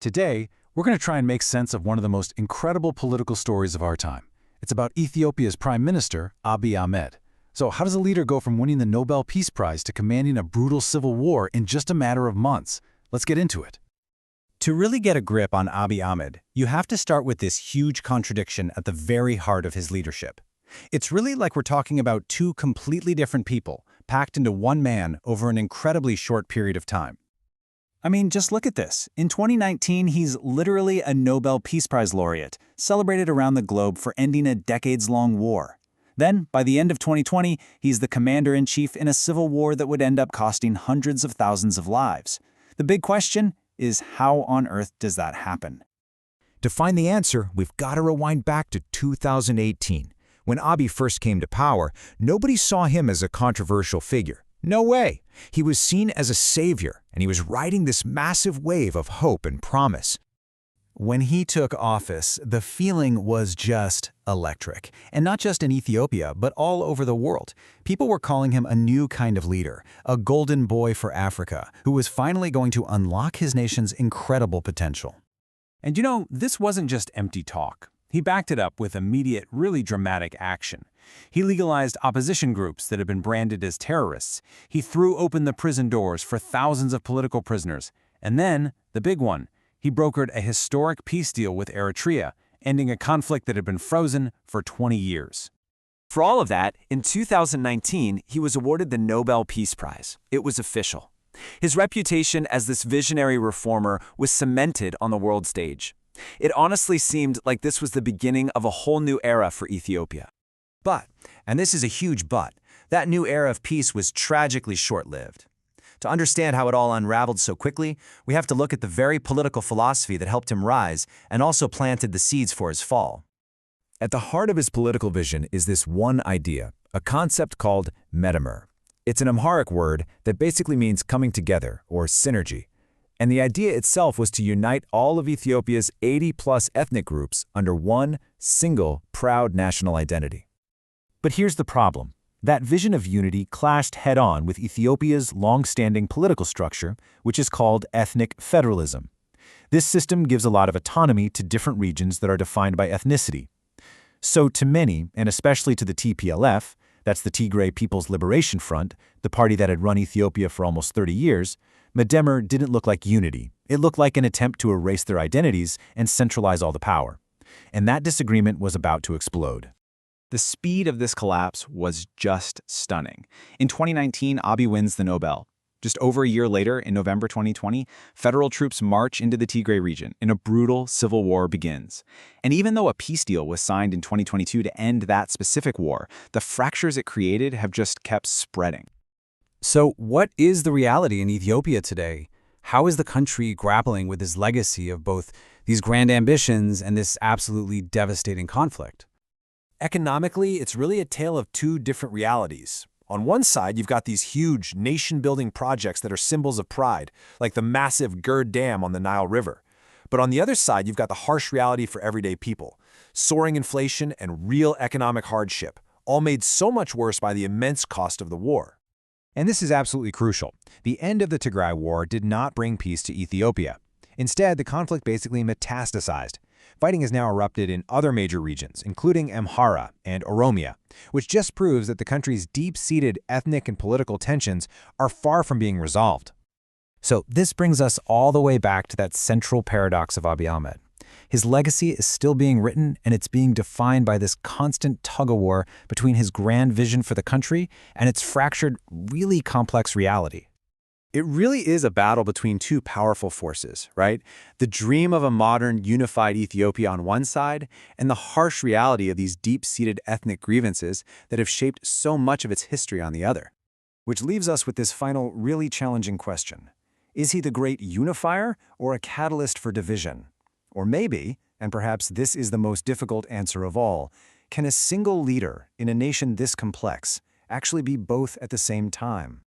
Today, we're going to try and make sense of one of the most incredible political stories of our time. It's about Ethiopia's Prime Minister, Abiy Ahmed. So how does a leader go from winning the Nobel Peace Prize to commanding a brutal civil war in just a matter of months? Let's get into it. To really get a grip on Abiy Ahmed, you have to start with this huge contradiction at the very heart of his leadership. It's really like we're talking about two completely different people, packed into one man over an incredibly short period of time. I mean, just look at this. In 2019, he's literally a Nobel Peace Prize laureate, celebrated around the globe for ending a decades-long war. Then, by the end of 2020, he's the commander-in-chief in a civil war that would end up costing hundreds of thousands of lives. The big question is, how on earth does that happen? To find the answer, we've got to rewind back to 2018. When Abiy first came to power, nobody saw him as a controversial figure. No way! He was seen as a savior, and he was riding this massive wave of hope and promise. When he took office, the feeling was just electric. And not just in Ethiopia, but all over the world. People were calling him a new kind of leader, a golden boy for Africa, who was finally going to unlock his nation's incredible potential. And you know, this wasn't just empty talk. He backed it up with immediate, really dramatic action. He legalized opposition groups that had been branded as terrorists. He threw open the prison doors for thousands of political prisoners. And then, the big one, he brokered a historic peace deal with Eritrea, ending a conflict that had been frozen for 20 years. For all of that, in 2019, he was awarded the Nobel Peace Prize. It was official. His reputation as this visionary reformer was cemented on the world stage. It honestly seemed like this was the beginning of a whole new era for Ethiopia. But, and this is a huge but, that new era of peace was tragically short-lived. To understand how it all unraveled so quickly, we have to look at the very political philosophy that helped him rise and also planted the seeds for his fall. At the heart of his political vision is this one idea, a concept called metamer. It's an Amharic word that basically means coming together or synergy. And the idea itself was to unite all of Ethiopia's 80-plus ethnic groups under one single proud national identity. But here's the problem. That vision of unity clashed head-on with Ethiopia's long-standing political structure, which is called ethnic federalism. This system gives a lot of autonomy to different regions that are defined by ethnicity. So to many, and especially to the TPLF, that's the Tigray People's Liberation Front, the party that had run Ethiopia for almost 30 years, Metamer didn't look like unity. It looked like an attempt to erase their identities and centralize all the power. And that disagreement was about to explode. The speed of this collapse was just stunning. In 2019, Abiy wins the Nobel. Just over a year later, in November 2020, federal troops march into the Tigray region and a brutal civil war begins. And even though a peace deal was signed in 2022 to end that specific war, the fractures it created have just kept spreading. So what is the reality in Ethiopia today? How is the country grappling with this legacy of both these grand ambitions and this absolutely devastating conflict? Economically, it's really a tale of two different realities. On one side, you've got these huge nation-building projects that are symbols of pride, like the massive Gerd Dam on the Nile River. But on the other side, you've got the harsh reality for everyday people. Soaring inflation and real economic hardship, all made so much worse by the immense cost of the war. And this is absolutely crucial. The end of the Tigray War did not bring peace to Ethiopia. Instead, the conflict basically metastasized. Fighting has now erupted in other major regions, including Amhara and Oromia, which just proves that the country's deep-seated ethnic and political tensions are far from being resolved. So this brings us all the way back to that central paradox of Abiy Ahmed. His legacy is still being written, and it's being defined by this constant tug-of-war between his grand vision for the country and its fractured, really complex reality. It really is a battle between two powerful forces, right? The dream of a modern, unified Ethiopia on one side, and the harsh reality of these deep-seated ethnic grievances that have shaped so much of its history on the other. Which leaves us with this final, really challenging question. Is he the great unifier or a catalyst for division? Or maybe, and perhaps this is the most difficult answer of all, can a single leader in a nation this complex actually be both at the same time?